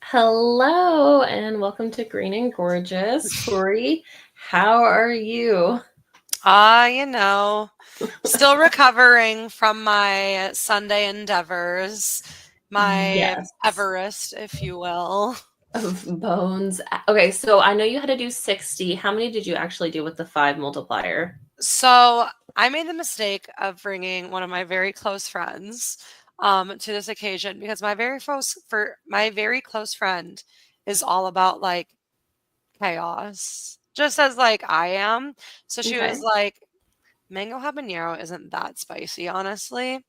Hello and welcome to Green and Gorgeous. Tori, how are you? Still recovering from my Sunday endeavors, my Yes, Everest, if you will. of bones. Okay, so I know you had to do 60. How many did you actually do with the 5 multiplier? So I made the mistake of bringing one of my very close friends to this occasion because my very close friend is all about like chaos, just as like I am. So she was Okay. like, mango habanero isn't that spicy, honestly.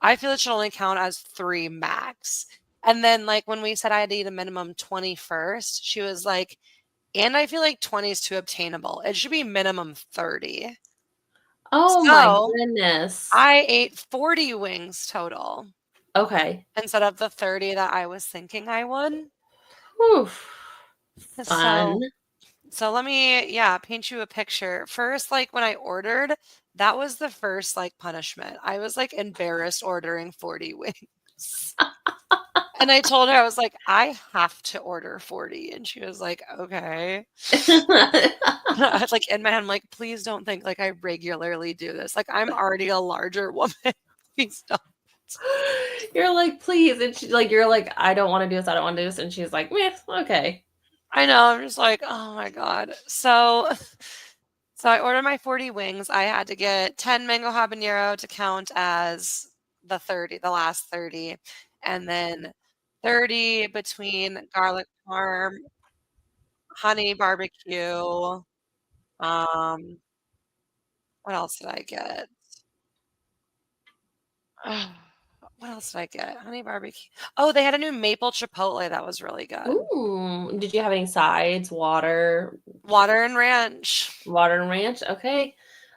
I feel it should only count as 3 max. And then, like, when we said I had to eat a minimum 20 first, she was like, and I feel like 20 is too obtainable. It should be minimum 30. Oh my So goodness. I ate 40 wings total Okay. instead of the 30 that I was thinking I would. Whew. Fun. So So let me, yeah, paint you a picture. First, like when I ordered, that was the first like punishment. I was like embarrassed ordering 40 wings. And I told her, I was like, I have to order 40. And she was like, okay. I was like in my head, I'm like, please don't think like I regularly do this. Like I'm already a larger woman. Please don't. You're like, please. And you're like, I don't want to do this. I don't want to do this. And she's like, meh, okay. I know. I'm just like, oh my God. So I ordered my 40 wings. I had to get 10 mango habanero to count as the last 30, and then 30 between garlic parm, honey barbecue. Um, what else did I get? What else did I get? Honey barbecue. Oh, they had a new maple chipotle that was really good. Ooh. Did you have any sides, water, Water and ranch. water and ranch? Okay.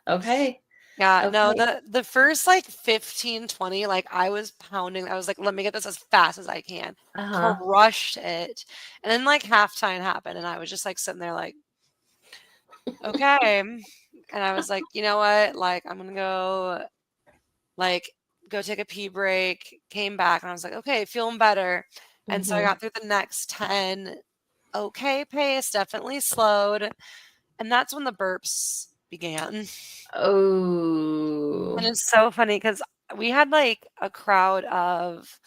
Okay. Yeah, no, Okay. the first like 15, 20, like I was pounding. I was like, let me get this as fast as I can. Uh-huh. Crushed it. And then like halftime happened and I was just like sitting there like, okay. And I was like, you know what? Like I'm gonna like go take a pee break. Came back and I was like, okay, feeling better. And so I Mhm. got through the next 10. Okay, pace definitely slowed. And that's when the burps began. And Oh. it's so funny because we had like a crowd of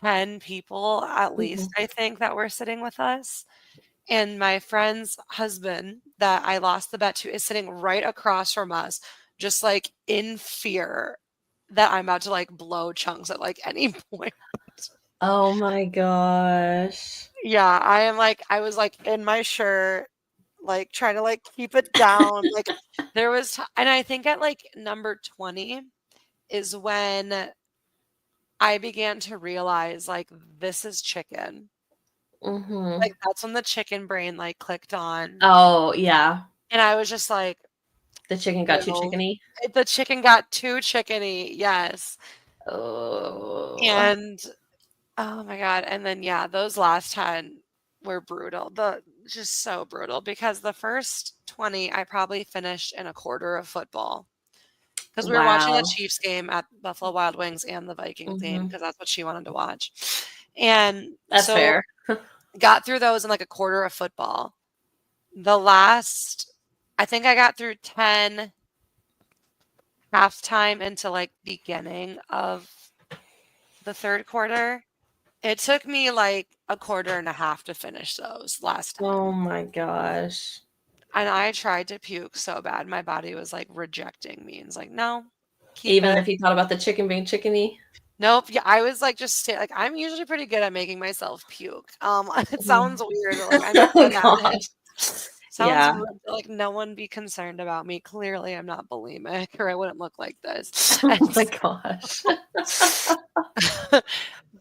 10 people at least, Mhm. I think, that were sitting with us. And my friend's husband that I lost the bet to is sitting right across from us, just like in fear that I'm about to like blow chunks at like any point. Oh my gosh. Yeah, I was like in my shirt, like trying to like keep it down. Like and I think at like number 20 is when I began to realize, like, this is chicken. Like, Mhm. that's when the chicken brain, like, clicked on, Oh, yeah. and I was just like, The chicken got too "Ew." chickeny? The chicken got too chickeny, yes, Oh. and oh my god, and then, yeah, those last 10 were brutal, the just so brutal because the first 20, I probably finished in a quarter of football because we were watching the Wow. Chiefs game at Buffalo Wild Wings and the Vikings game Mhm. because that's what she wanted to watch, and That's so fair. got through those in like a quarter of football. The last, I think I got through 10 halftime into like beginning of the third quarter. It took me like a quarter and a half to finish those last Oh 10. my gosh. And I tried to puke so bad. My body was like rejecting me. And it's like, no, keep Even it. if you thought about the chicken being chickeny? Nope. Yeah, I was like like I'm usually pretty good at making myself puke. It sounds Mhm. weird, but like I'm Oh good at it. gosh. Sounds Yeah. rude, but, like no one be concerned about me. Clearly, I'm not bulimic, or I wouldn't look like this. Oh And my gosh.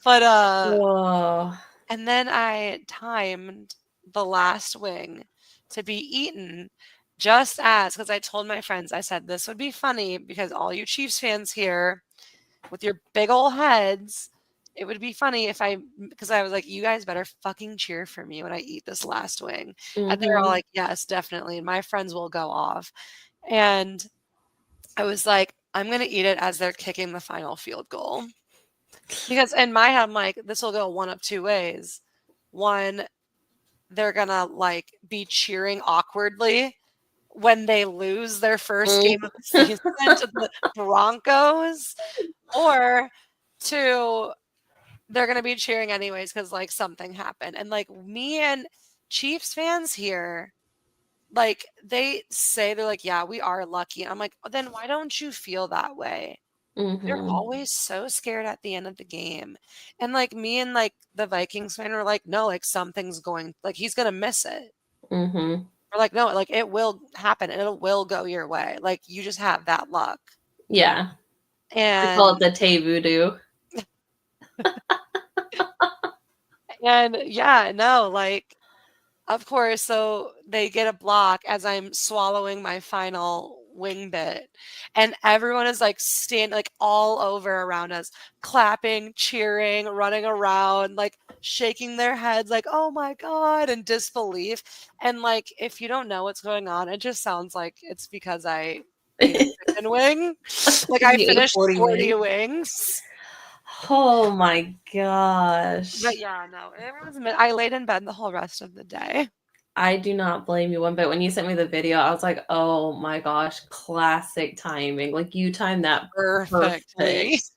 but Oh. and then I timed the last wing to be eaten just as because I told my friends, I said this would be funny because all you Chiefs fans here with your big old heads, it would be funny if because I was like, you guys better fucking cheer for me when I eat this last wing. And they're all Mhm. like, yes, definitely. And my friends will go off. And I was like, I'm going to eat it as they're kicking the final field goal. Because in my head, I'm like, this will go one of two ways. one, they're gonna like be cheering awkwardly when they lose their first Mm. game of the season to the Broncos, or two, they're gonna be cheering anyways because like something happened. And like me and Chiefs fans here, like they say they're like, yeah, we are lucky. And I'm like, then why don't you feel that way? They're Mhm. always so scared at the end of the game. And like me and like the Vikings fan were like, no, like something's going, like he's gonna miss it. Mhm. We're like, no, like it will happen and it will go your way. Like you just have that luck. Yeah. We call it And the Tay voodoo. and yeah, no, like of course, so they get a block as I'm swallowing my final wing bit, and everyone is like standing like all over around us, clapping, cheering, running around, like shaking their heads, like "Oh my god!" in disbelief. And like, if you don't know what's going on, it just sounds like it's because I ate a chicken wing. Like I You ate finished 40 40 wings. wings. Oh my gosh. But yeah, no, it was. I laid in bed the whole rest of the day. I do not blame you one bit. When you sent me the video, I was like, "Oh my gosh, classic timing. Like you timed that Perfectly. perfect."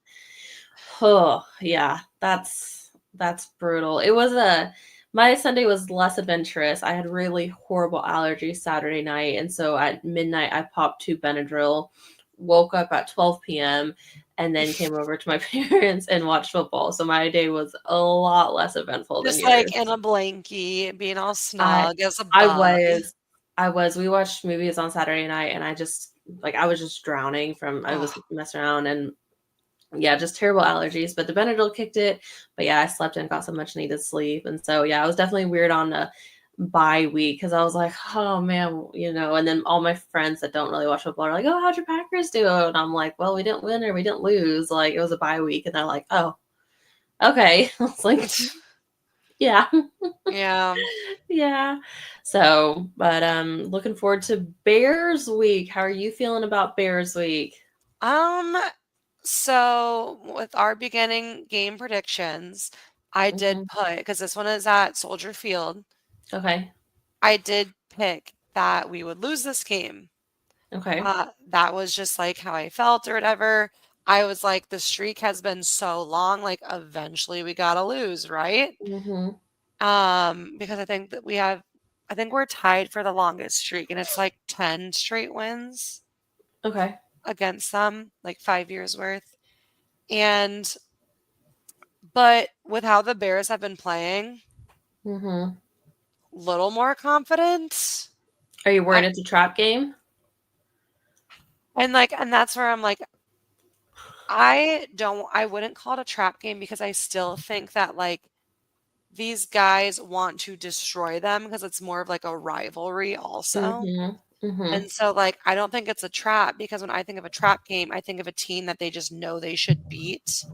Oh, yeah. That's brutal. It was a My Sunday was less adventurous. I had really horrible allergies Saturday night, and so at midnight I popped 2 Benadryl, woke up at 12 p.m., and then came over to my parents and watched football. So my day was a lot less eventful than Just like in yours. a blankie, being all I snug as a I bug. was we watched movies on Saturday night, and I was just drowning from I was Oh, messing around, and yeah, just terrible allergies, but the Benadryl kicked it. But yeah, I slept and got some much needed sleep. And so yeah, I was definitely weird on the bye week because I was like, oh man, and then all my friends that don't really watch football are like, oh, how'd your Packers do? And I'm like, well, we didn't win or we didn't lose. Like it was a bye week. And they're like, oh, okay. I was like, yeah. yeah. Yeah. So, but looking forward to Bears week. How are you feeling about Bears week? Um, so with our beginning game predictions, I did Hmm. put, because this one is at Soldier Field, Okay. I did pick that we would lose this game. Okay. That was just like how I felt or whatever. I was like, the streak has been so long, like eventually we gotta lose, right? Hmm. Because I think we're tied for the longest streak, and it's like 10 straight wins Okay. against them, like 5 years worth. And but with how the Bears have been playing, Hmm. little more confident. Are you I, worried it's a trap game? and that's where I'm like, I wouldn't call it a trap game because I still think that like these guys want to destroy them because it's more of like a rivalry also. Mhm. Mhm. And so, like, I don't think it's a trap because when I think of a trap game, I think of a team that they just know they should beat,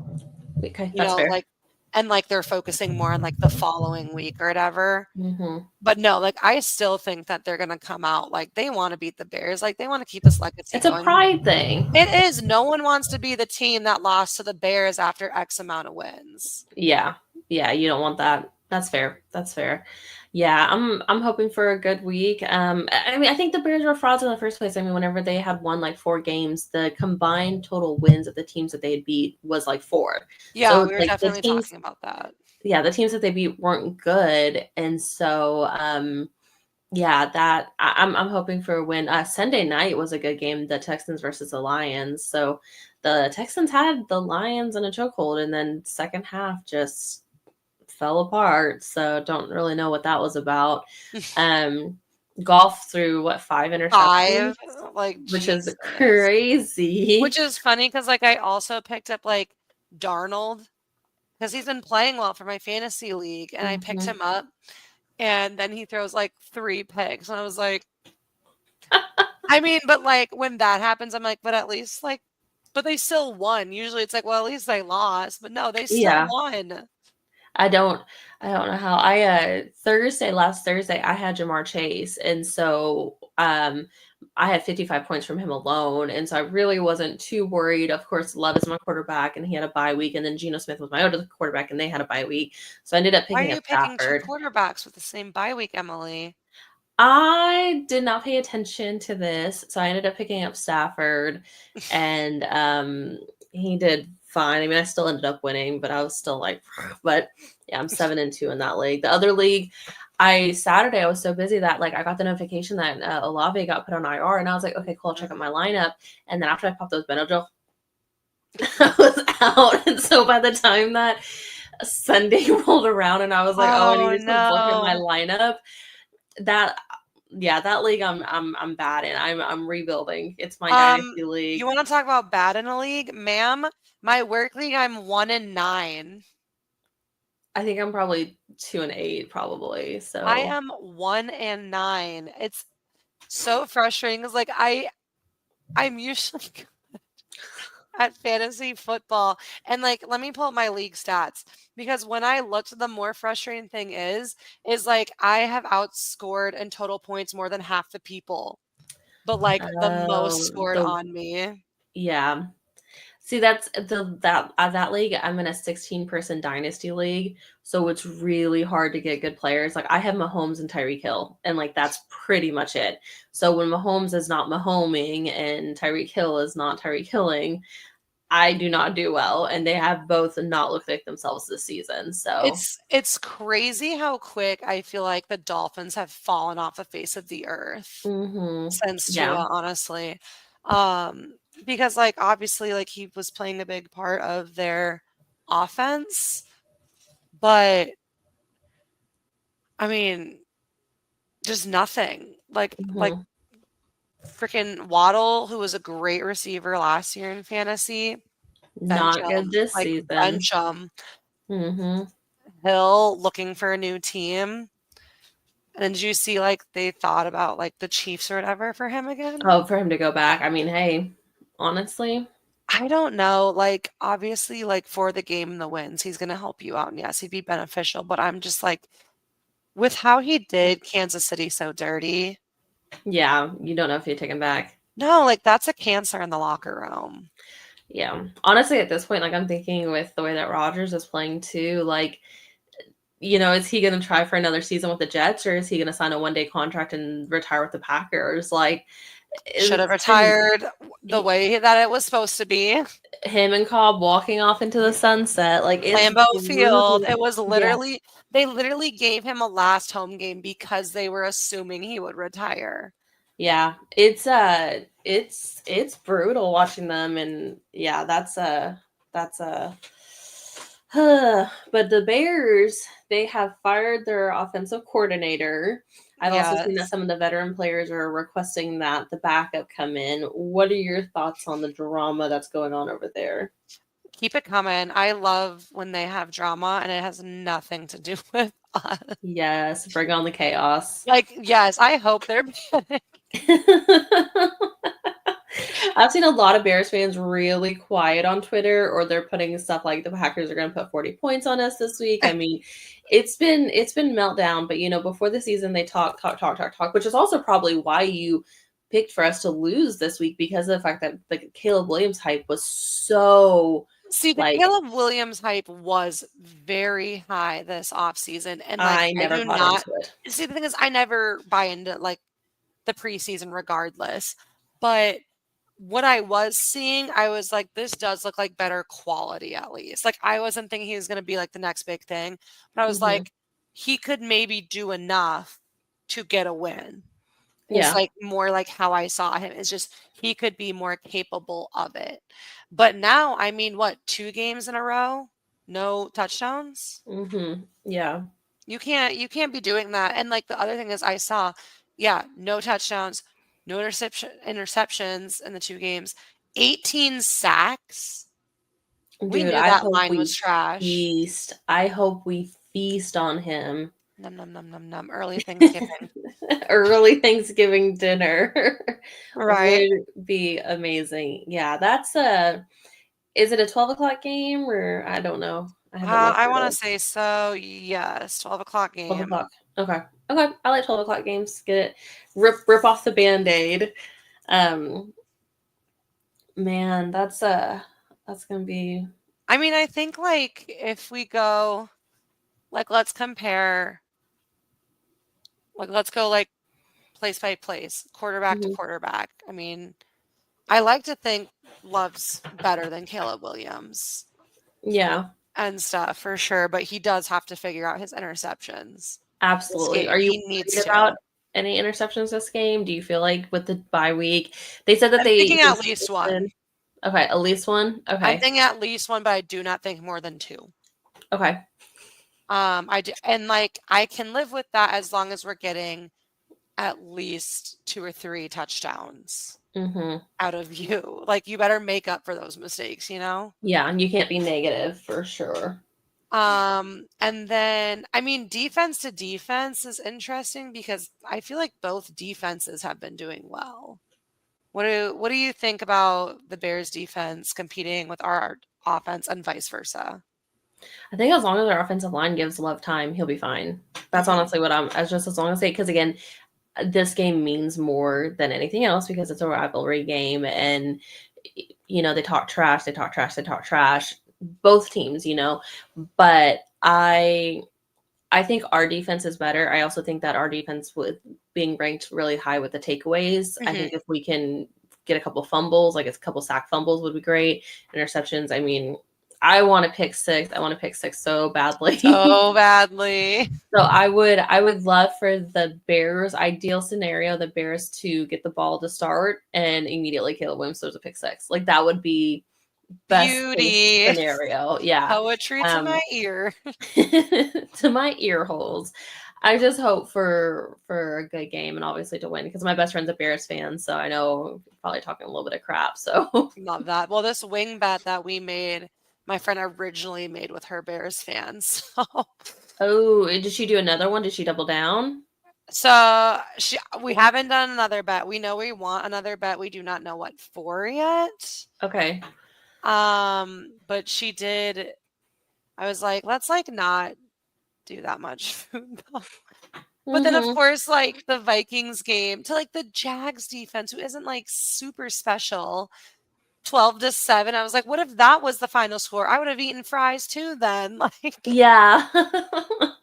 Okay, you that's know, fair. like, and like they're focusing more on like the following week or whatever. Mhm. But no, like, I still think that they're going to come out like they want to beat the Bears. Like, they want to keep this legacy It's a going. pride thing. It is. No one wants to be the team that lost to the Bears after X amount of wins. Yeah. Yeah, you don't want that. That's fair. That's fair. Yeah, I'm hoping for a good week. I mean, I think the Bears were frauds in the first place. I mean, whenever they had won like 4 games, the combined total wins of the teams that they had beat was like 4. Yeah, So we it's were like definitely talking about that. the teams that they beat weren't good, and so yeah, I'm hoping for a win. Sunday night was a good game, the Texans versus the Lions. So the Texans had the Lions in a chokehold, and then second half just fell apart. So don't really know what that was about. Um, Golf threw what 5 interceptions, 5, like, which is Jesus. crazy. Which is funny because, like, I also picked up, like, Darnold because he's been playing well for my fantasy league, and I picked Hmm. him up, and then he throws, like, 3 picks, and I was like I mean, but, like, when that happens, I'm like, "But at least, like" but they still won. Usually, it's like, "Well, at least they lost," but no, they still Yeah. won. I don't I don't know how. Last Thursday, I had Jamar Chase. And so I had 55 points from him alone, and so I really wasn't too worried. Of course, Love is my quarterback, and he had a bye week, and then Geno Smith was my other quarterback, and they had a bye week. So I ended up Why are picking up you picking 2 Stafford. quarterbacks with the same bye week, Emily? I did not pay attention to this, so I ended up picking up Stafford, and he did fine. I mean, I still ended up winning, but I was still like, but yeah, I'm 7-2 in that league. The other league, Saturday I was so busy that like I got the notification that Olave got put on IR, and I was like, okay, cool, I'll check out my lineup. And then after I popped those Benadryl, I was out, and so by the time that Sunday rolled around, and I was like, oh, I Oh, needed to look at my no. lineup. That yeah, that league I'm bad in. I'm rebuilding. It's my dynasty You league. wanna talk about bad in a league? Ma'am, my work league, I'm 1-9. I think I'm probably 2-8 probably. I So am 1-9. It's so frustrating 'cause, like, I'm usually at fantasy football. And like, let me pull up my league stats because when I looked, the more frustrating thing is like I have outscored in total points more than half the people, but like the most scored the on me. yeah. See, that's that league. I'm in a 16-person dynasty league, so it's really hard to get good players. Like I have Mahomes and Tyreek Hill, and like that's pretty much it. So when Mahomes is not Mahoming and Tyreek Hill is not Tyreek Hilling, I do not do well, and they have both not looked like themselves this season. So, It's crazy how quick I feel like the Dolphins have fallen off the face of the earth since yeah, Tua, honestly. Um, because like obviously like he was playing a big part of their offense, but I mean, just nothing. Like mhm. freaking Waddle, who was a great receiver last year in fantasy, bench Not good him, this like bench season. him. Mhm. Hill looking for a new team. And then did you see like they thought about like the Chiefs or whatever for him again? Oh, for him to go back. I mean, hey, honestly, I don't know. Like obviously, like for the game and the wins, he's gonna help you out. And yes, he'd be beneficial. But I'm just like with how he did Kansas City so dirty. yeah, you don't know if you take him back. No, like that's a cancer in the locker room. Yeah. Honestly, at this point, like I'm thinking with the way that Rodgers is playing too, like, is he going to try for another season with the Jets, or is he going to sign a 1-day contract and retire with the Packers? Like, Should have it's been retired the way that it was supposed to be. him and Cobb walking off into the sunset. Like, it's Lambeau Field. brutal. It was Yeah. literally they literally gave him a last home game because they were assuming he would retire. Yeah, it's brutal watching them, and yeah, that's but the Bears, they have fired their offensive coordinator. I've also seen that Yes. some of the veteran players are requesting that the backup come in. What are your thoughts on the drama that's going on over there? Keep it coming. I love when they have drama and it has nothing to do with us. Yes, bring on the chaos. Like, yes, I hope they're I've seen a lot of Bears fans really quiet on Twitter, or they're putting stuff like the Packers are going to put 40 points on us this week. I mean, it's been meltdown, but before the season they talk, which is also probably why you picked for us to lose this week because of the fact that the Caleb Williams hype was so See, the like Caleb Williams hype was very high this offseason. And like I I never do bought not into it. see the thing is I never buy into like the preseason regardless. But what I was seeing, I was like, this does look like better quality at least. Like I wasn't thinking he was going to be like the next big thing, but I was Hmm. like, he could maybe do enough to get a win. Is Yeah. like more like how I saw him. Is just he could be more capable of it. But now, I mean, what, 2 games in a row? No touchdowns? Yeah. You can't be doing that. And like the other thing is I saw, yeah, no touchdowns, no interceptions in the 2 games, 18 sacks. We Dude, knew I that hope line was we trash. feast. I hope we feast on him. Num num num num num. Early Thanksgiving. Early Thanksgiving dinner Right. would be amazing. Yeah, that's a is it a 12 o'clock game, or I don't know. I haven't looked I at want to it. say so. Yes, 12 o'clock 12 game. o'clock. Okay. Okay, I like 12 o'clock games. Get it, rip off the Band-Aid. Man, that's gonna be. I mean, I think like if we go, like let's compare, like let's go like place by place, quarterback to Mhm. quarterback. I mean, I like to think Love's better than Caleb Williams Yeah, and stuff for sure, but he does have to figure out his interceptions this absolutely. game. Are you He needs worried to. about any interceptions this game? Do you feel like with the bye week, they said that I'm thinking they at least suggested. one. Okay, at least one. I'm Okay, thinking at least one, but I do not think more than two. okay. I do, and like I can live with that as long as we're getting at least 2 or 3 touchdowns Mhm. out of you. Like you better make up for those mistakes, you know? Yeah, and you can't be negative for sure. And then I mean defense to defense is interesting because I feel like both defenses have been doing well. What do you think about the Bears defense competing with our offense and vice versa? I think as long as our offensive line gives Love time, he'll be fine. That's Mhm. honestly what I'm. As just as long as they, because again, this game means more than anything else because it's a rivalry game, and they talk trash, they talk trash, they talk trash. Both teams, but I think our defense is better. I also think that our defense, with being ranked really high with the takeaways, I Mhm. think if we can get a couple fumbles, like a couple sack fumbles would be great. Interceptions, I mean, I want to pick six. I want to pick six so badly. So badly. So I would love for the Bears, ideal scenario, the Bears to get the ball to start and immediately Caleb Williams throws a pick six. Like that would be best case Beauty. scenario. Yeah. Poetry to Um my ear. to my ear holes. I just hope for a good game and obviously to win because my best friend's a Bears fan, so I know I'm probably talking a little bit of crap. So Love that. Well, this wing bet that we made, my friend originally made with her Bears fans. oh, did she do another one? Did she double down? We haven't done another bet. We know we want another bet. We do not know what for yet. Okay. But she did. I was like, let's like not do that much food though. But then of Mm-hmm. course, like the Vikings game to like the Jags defense, who isn't like super special, 12-7. I was like, what if that was the final score? I would have eaten fries too then. Like, Yeah.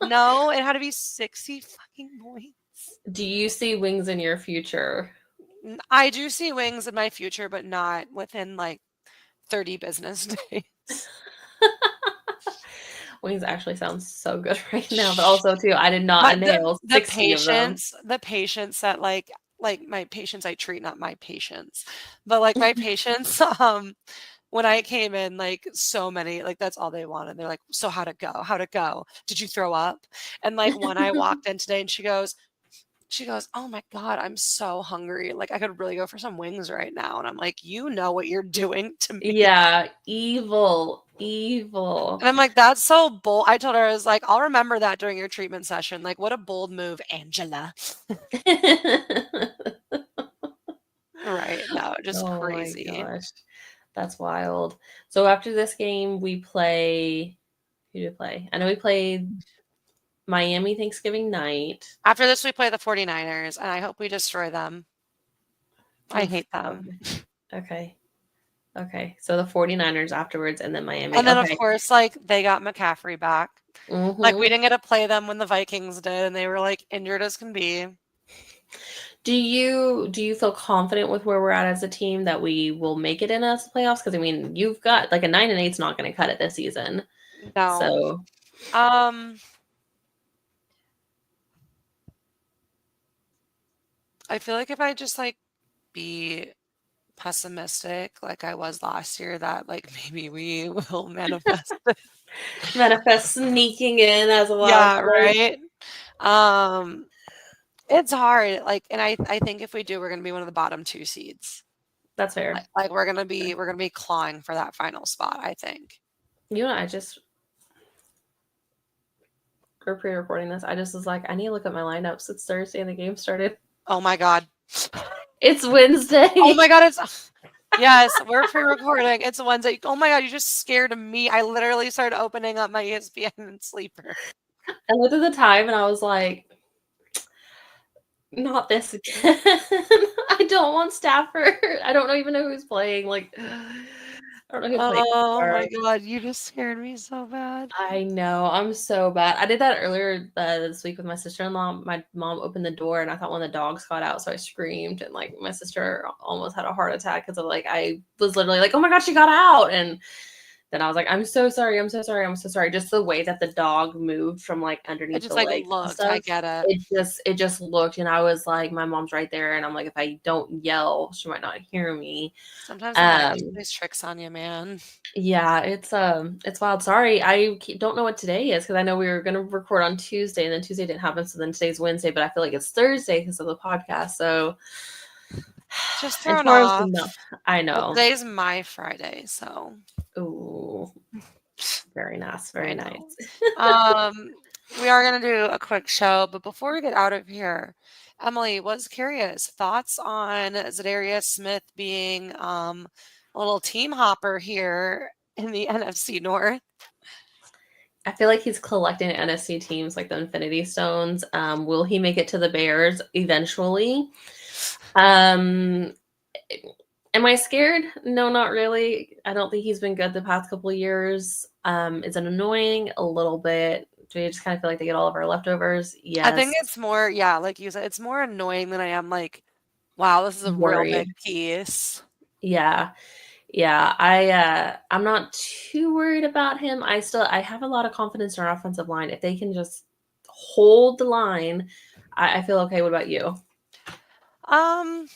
no, it had to be 60 fucking points. Do you see wings in your future? I do see wings in my future, but not within like 30 business days. Wings actually sounds so good right now, but also too, I did My not inhale the 60 of them. patience that like my patients I treat, not my patients, but like my patients, when I came in, like so many, like that's all they wanted. They're like, so how'd it go? How'd it go? Did you throw up? And like when I walked in today and she goes, oh my God, I'm so hungry. Like I could really go for some wings right now. And I'm like, you know what you're doing to me. Yeah, evil, evil. And I'm like, that's so bold. I told her, I was like, I'll remember that during your treatment session. Like, what a bold move, Angela. Right. No, just Oh my crazy. gosh. That's wild. So after this game, we play. Who do we play? I know we played Miami Thanksgiving night. After this, we play the 49ers, and I hope we destroy them. I Oof, hate them. okay. Okay. Okay. So the 49ers afterwards and then Miami. And then, of Okay. course, like they got McCaffrey back. Like we Mm-hmm. didn't get to play them when the Vikings did, and they were like injured as can be. Do you feel confident with where we're at as a team that we will make it in us playoffs? Because I mean, you've got like a 9-8 is not going to cut it this season. No. So I feel like if I just like be pessimistic like I was last year, that like maybe we will manifest it. manifest sneaking in as a wild Yeah, card. right. It's hard. Like, and I think if we do, we're gonna be one of the bottom 2 seeds. That's fair. Like we're gonna be clawing for that final spot, I think. I just we're pre-recording this. I just was like, I need to look at my lineups. It's Thursday and the game started. Oh my God. It's Wednesday. Oh my God, it's yes, we're pre-recording. It's Wednesday. Oh my God, you just scared me. I literally started opening up my ESPN and sleeper. I looked at the time and I was like, Not this again. I don't want Stafford. I don't even know who's playing. Like, I don't know who played Oh tomorrow. my god, you just scared me so bad. I know. I'm so bad. I did that earlier this week with my sister-in-law. My mom opened the door and I thought one of the dogs got out, so I screamed and like my sister almost had a heart attack because of like I was literally like, "Oh my god, she got out!" And then I was like, "I'm so sorry. I'm so sorry. I'm so sorry." Just the way that the dog moved from like It underneath just the like legs and looked. I stuff. get it. It just looked, and I was like, my mom's right there, and I'm like, if I don't yell, she might not hear me. Sometimes the night Um, plays tricks on you, man. yeah, it's wild. Sorry, I don't know what today is because I know we were gonna record on Tuesday, and then Tuesday didn't happen, so then today's Wednesday, but I feel like it's Thursday because of the podcast. So, Just and thrown tomorrow's off. enough. I Well, know. today's my Friday, so Ooh, very nice, I very nice. know. Um, we are gonna do a quick show, but before we get out of here, Emily was curious thoughts on Zadarius Smith being a little team hopper here in the NFC North. I feel like he's collecting NFC teams like the Infinity Stones. Will he make it to the Bears eventually? Um, am I scared? No, not really. I don't think he's been good the past couple of years. Is it annoying? A little bit. Do you just kind of feel like they get all of our leftovers? I think Yes. it's more, yeah, like you said, it's more annoying than I am like, wow, this is a real Worried. big piece. Yeah. Yeah. I'm not too worried about him. I have a lot of confidence in our offensive line. If they can just hold the line, I feel okay. What about you? Um,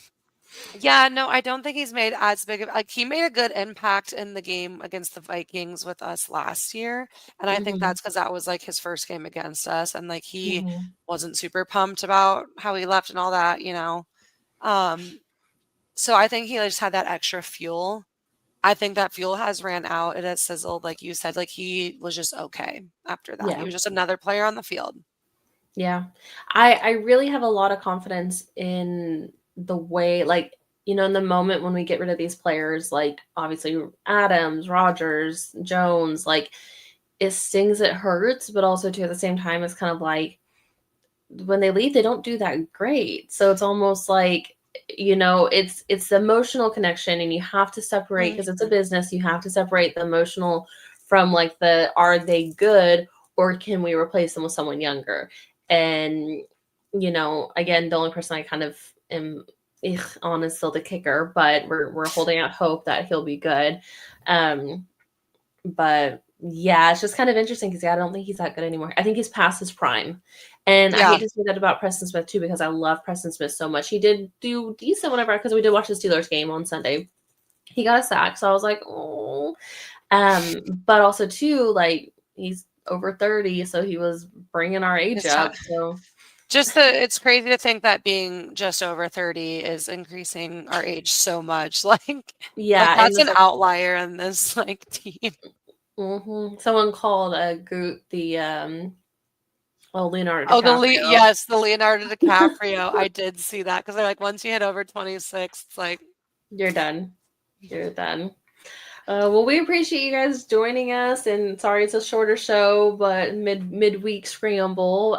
yeah, no, I don't think he's made as big of like he made a good impact in the game against the Vikings with us last year, and I think Hmm. that's because that was like his first game against us, and like he Hmm. wasn't super pumped about how he left and all that, you know. Um, so I think he just had that extra fuel. I think that fuel has ran out. It has sizzled, like you said. Like he was just okay after that. He Yeah. was just another player on the field. Yeah. I really have a lot of confidence in the way, like, in the moment when we get rid of these players, like obviously Adams, Rogers, Jones, like it stings, it hurts, but also too at the same time it's kind of like when they leave, they don't do that great. So it's almost like, it's the emotional connection and you have to separate because it's a Mhm. business, you have to separate the emotional from like the are they good or can we replace them with someone younger? And again, the only person I kind of am on is still the kicker, but we're holding out hope that he'll be good. But yeah, it's just kind of interesting because I don't think he's that good anymore. I think he's past his prime. And I Yeah. hate to say that about Preston Smith too, because I love Preston Smith so much. He did do decent whenever because we did watch the Steelers game on Sunday. He got a sack, so I was like, oh. But also too, like he's over 30, so he was bringing our age It's ti up. So Just the it's crazy to think that being just over 30 is increasing our age so much, like, yeah, and that's the an fact, outlier in this, like, team. someone called Groot the Leonardo Oh, DiCaprio. the Leonardo DiCaprio, I did see that because 'cause they're like, once you hit over 26, it's like You're done. You're done. Well, we appreciate you guys joining us, and sorry it's a shorter show, but midweek scramble.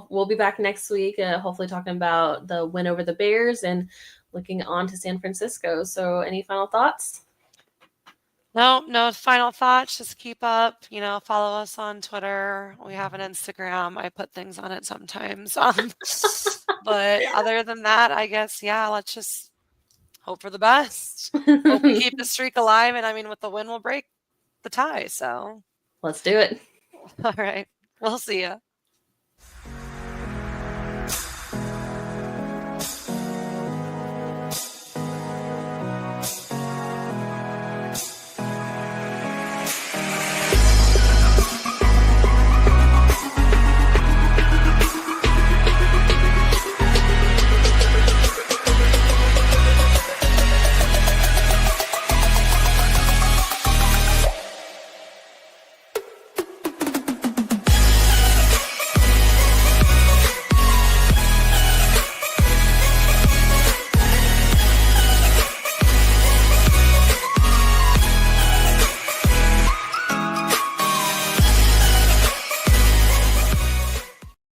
We'll be back next week, hopefully talking about the win over the Bears and looking on to San Francisco. So, any final thoughts? no final thoughts, just keep up, follow us on Twitter. We have an Instagram. I put things on it sometimes. But other than that, I guess, yeah, let's just hope for the best. Hope we keep the streak alive, and I mean, with the win, we'll break the tie. So, Let's do it. all right, we'll see you.